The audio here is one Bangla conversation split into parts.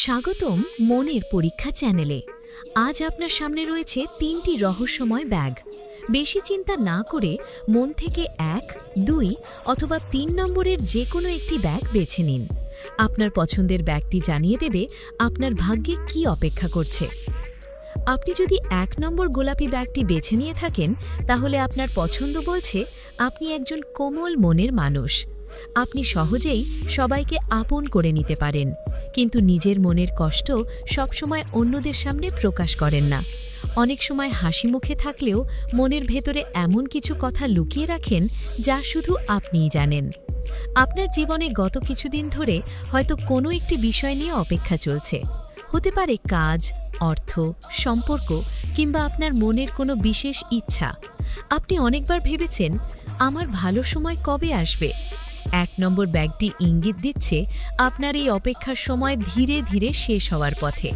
স্বাগতম মনের পরীক্ষা চ্যানেলে। আজ আপনার সামনে রয়েছে 3টি রহস্যময় ব্যাগ। বেশি চিন্তা না করে মন থেকে 1, 2 অথবা 3 নম্বরের যে কোনো একটি ব্যাগ বেছে নিন। আপনার পছন্দের ব্যাগটি জানিয়ে দেবে আপনার ভাগ্যে কি অপেক্ষা করছে। আপনি যদি 1 নম্বর গোলাপি ব্যাগটি বেছে নিয়ে থাকেন, তাহলে আপনার পছন্দ বলছে আপনি একজন কোমল মনের মানুষ। আপনি সহজেই সবাইকে আপন করে নিতে পারেন, কিন্তু নিজের মনের কষ্ট সবসময় অন্যদের সামনে প্রকাশ করেন না। অনেক সময় হাসি মুখে থাকলেও মনের ভেতরে এমন কিছু কথা লুকিয়ে রাখেন যা শুধু আপনিই জানেন। আপনার জীবনে গত কিছুদিন ধরে হয়তো কোনো একটি বিষয় নিয়ে অপেক্ষা চলছে। হতে পারে কাজ, অর্থ, সম্পর্ক কিংবা আপনার মনের কোনো বিশেষ ইচ্ছা। আপনি অনেকবার ভেবেছেন, আমার ভালো সময় কবে আসবে? 1 নম্বর ব্যাগটি ইঙ্গিত দিচ্ছে আপনার এই অপেক্ষার সময় ধীরে ধীরে শেষ হওয়ার পথে।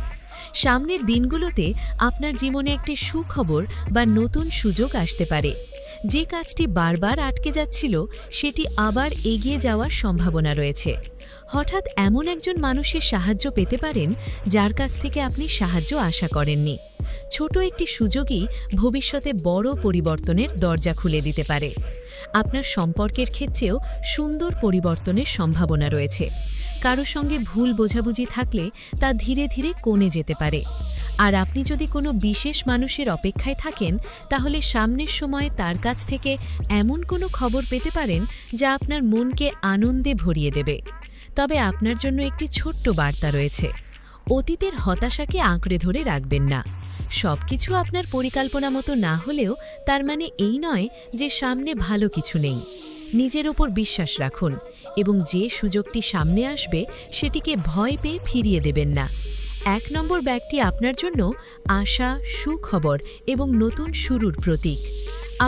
সামনের দিনগুলোতে আপনার জীবনে একটি সুখবর বা নতুন সুযোগ আসতে পারে। যে কাজটি বারবার আটকে যাচ্ছিল, সেটি আবার এগিয়ে যাওয়ার সম্ভাবনা রয়েছে। হঠাৎ এমন একজন মানুষের সাহায্য পেতে পারেন যার কাছ থেকে আপনি সাহায্য আশা করেননি। ছোট একটি সুযোগই ভবিষ্যতে বড় পরিবর্তনের দরজা খুলে দিতে পারে। আপনার সম্পর্কের ক্ষেত্রেও সুন্দর পরিবর্তনের সম্ভাবনা রয়েছে। কারো সঙ্গে ভুল বোঝাবুঝি থাকলে তা ধীরে ধীরে কমে যেতে পারে। আর আপনি যদি কোনো বিশেষ মানুষের অপেক্ষায় থাকেন, তাহলে সামনের সময়ে তার কাছ থেকে এমন কোনো খবর পেতে পারেন যা আপনার মনকে আনন্দে ভরিয়ে দেবে। তবে আপনার জন্য একটি ছোট্ট বার্তা রয়েছে। অতীতের হতাশাকে আঁকড়ে ধরে রাখবেন না। সবকিছু আপনার পরিকল্পনা মতো না হলেও তার মানে এই নয় যে সামনে ভালো কিছু নেই। নিজের ওপর বিশ্বাস রাখুন এবং যে সুযোগটি সামনে আসবে সেটিকে ভয় পেয়ে ফিরিয়ে দেবেন না। 1 নম্বর ব্যাগটি আপনার জন্য আশা, সুখবর এবং নতুন শুরুর প্রতীক।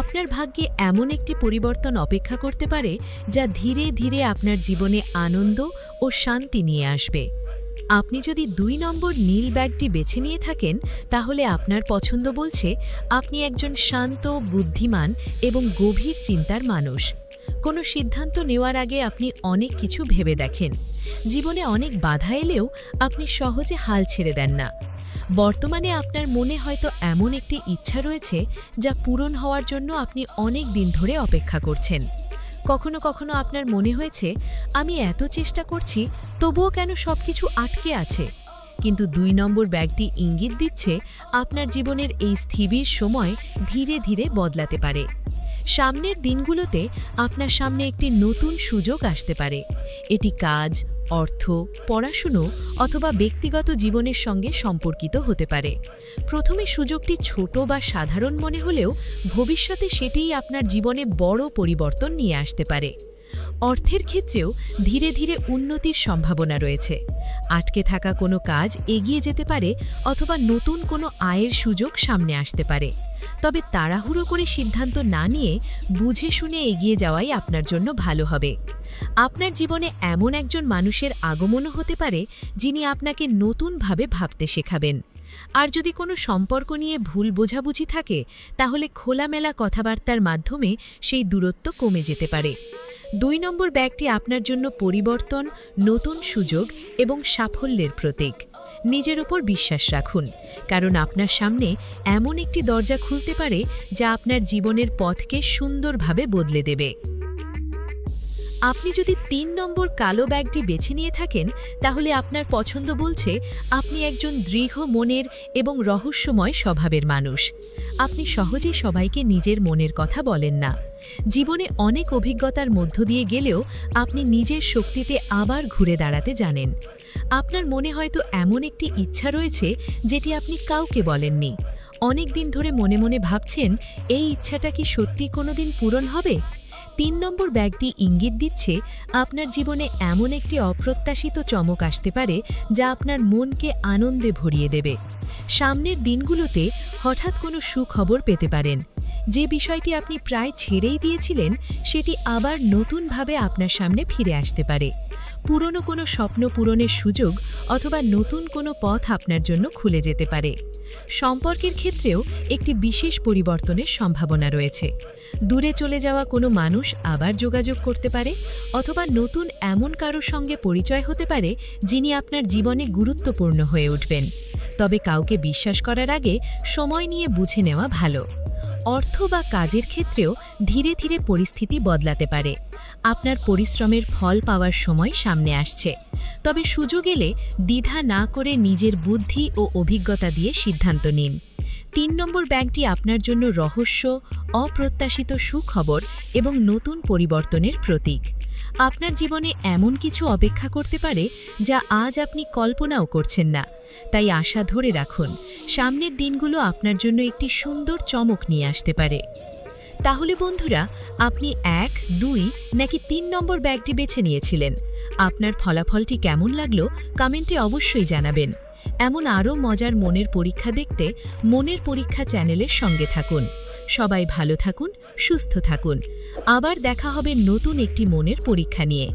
আপনার ভাগ্যে এমন একটি পরিবর্তন অপেক্ষা করতে পারে যা ধীরে ধীরে আপনার জীবনে আনন্দ ও শান্তি নিয়ে আসবে। আপনি যদি 2 নম্বর নীল ব্যাগটি বেছে নিয়ে থাকেন, তাহলে আপনার পছন্দ বলছে আপনি একজন শান্ত, বুদ্ধিমান এবং গভীর চিন্তার মানুষ। কোনো সিদ্ধান্ত নেওয়ার আগে আপনি অনেক কিছু ভেবে দেখেন। জীবনে অনেক বাধা এলেও আপনি সহজে হাল ছেড়ে দেন না। বর্তমানে আপনার মনে হয়তো এমন একটি ইচ্ছা রয়েছে যা পূরণ হওয়ার জন্য আপনি অনেক দিন ধরে অপেক্ষা করছেন। কখনো কখনো আপনার মনে হয়েছে, আমি এত চেষ্টা করছি, তবুও কেন সবকিছু আটকে আছে? কিন্তু 2 নম্বর ব্যাগটি ইঙ্গিত দিচ্ছে আপনার জীবনের এই স্থির সময় ধীরে ধীরে বদলাতে পারে। সামনের দিনগুলোতে আপনার সামনে একটি নতুন সুযোগ আসতে পারে। এটি কাজ, অর্থ, পড়াশুনো অথবা ব্যক্তিগত জীবনের সঙ্গে সম্পর্কিত হতে পারে। প্রথমে সুযোগটি ছোট বা সাধারণ মনে হলেও ভবিষ্যতে সেটিই আপনার জীবনে বড় পরিবর্তন নিয়ে আসতে পারে। অর্থের ক্ষেত্রেও ধীরে ধীরে উন্নতির সম্ভাবনা রয়েছে। আটকে থাকা কোনো কাজ এগিয়ে যেতে পারে অথবা নতুন কোনো আয়ের সুযোগ সামনে আসতে পারে। তবে তাড়াহুড়ো করে সিদ্ধান্ত না নিয়ে বুঝে শুনে এগিয়ে যাওয়াই আপনার জন্য ভালো হবে। আপনার জীবনে এমন একজন মানুষের আগমনও হতে পারে যিনি আপনাকে নতুনভাবে ভাবতে শেখাবেন। আর যদি কোনো সম্পর্ক নিয়ে ভুল বোঝাবুঝি থাকে, তাহলে খোলামেলা কথাবার্তার মাধ্যমে সেই দূরত্ব কমে যেতে পারে। 2 নম্বর ব্যাগটি আপনার জন্য পরিবর্তন, নতুন সুযোগ এবং সাফল্যের প্রতীক। নিজের উপর বিশ্বাস রাখুন, কারণ আপনার সামনে এমন একটি দরজা খুলতে পারে যা আপনার জীবনের পথকে সুন্দরভাবে বদলে দেবে। আপনি যদি 3 নম্বর কালো ব্যাগটি বেছে নিয়ে থাকেন, তাহলে আপনার পছন্দ বলছে আপনি একজন দৃঢ় মনের এবং রহস্যময় স্বভাবের মানুষ। আপনি সহজেই সবাইকে নিজের মনের কথা বলেন না। জীবনে অনেক অভিজ্ঞতার মধ্য দিয়ে গেলেও আপনি নিজের শক্তিতে আবার ঘুরে দাঁড়াতে জানেন। আপনার মনে হয়তো এমন একটি ইচ্ছা রয়েছে যেটি আপনি কাউকে বলেননি। অনেক দিন ধরে মনে মনে ভাবছেন, এই ইচ্ছাটা কি সত্যি কোনোদিন পূরণ হবে? 3 নম্বর ব্যাগটি ইঙ্গিত দিচ্ছে আপনার জীবনে এমন একটি অপ্রত্যাশিত চমক আসতে পারে যা আপনার মনকে আনন্দে ভরিয়ে দেবে। সামনের দিনগুলোতে হঠাৎ কোনো সুখবর পেতে পারেন। যে বিষয়টি আপনি প্রায় ছেড়েই দিয়েছিলেন সেটি আবার নতুনভাবে আপনার সামনে ফিরে আসতে পারে। পুরনো কোনো স্বপ্ন পূরণের সুযোগ অথবা নতুন কোনো পথ আপনার জন্য খুলে যেতে পারে। সম্পর্কের ক্ষেত্রেও একটি বিশেষ পরিবর্তনের সম্ভাবনা রয়েছে। দূরে চলে যাওয়া কোনো মানুষ আবার যোগাযোগ করতে পারে অথবা নতুন এমন কারোর সঙ্গে পরিচয় হতে পারে যিনি আপনার জীবনে গুরুত্বপূর্ণ হয়ে উঠবেন। তবে কাউকে বিশ্বাস করার আগে সময় নিয়ে বুঝে নেওয়া ভালো। অর্থ বা কাজের ক্ষেত্রেও ধীরে ধীরে পরিস্থিতি বদলাতে পারে। আপনার পরিশ্রমের ফল পাওয়ার সময় সামনে আসছে। তবে সুযোগ এলে দ্বিধা না করে নিজের বুদ্ধি ও অভিজ্ঞতা দিয়ে সিদ্ধান্ত নিন। ৩ নম্বর ব্যাগটি আপনার জন্য রহস্য, অপ্রত্যাশিত সুখবর এবং নতুন পরিবর্তনের প্রতীক। আপনার জীবনে এমন কিছু অপেক্ষা করতে পারে যা আজ আপনি কল্পনাও করছেন না। তাই আশা ধরে রাখুন, সামনের দিনগুলো আপনার জন্য একটি সুন্দর চমক নিয়ে আসতে পারে। তাহলে বন্ধুরা, আপনি ১, ২ নাকি ৩ নম্বর ব্যাগটি বেছে নিয়েছিলেন? আপনার ফলাফলটি কেমন লাগলো কমেন্টে অবশ্যই জানাবেন। এমন আরও মজার মনের পরীক্ষা দেখতে মনের পরীক্ষা চ্যানেলের সঙ্গে থাকুন। সবাই ভালো থাকুন, সুস্থ থাকুন। আবার দেখা হবে নতুন একটি মনের পরীক্ষা নিয়ে।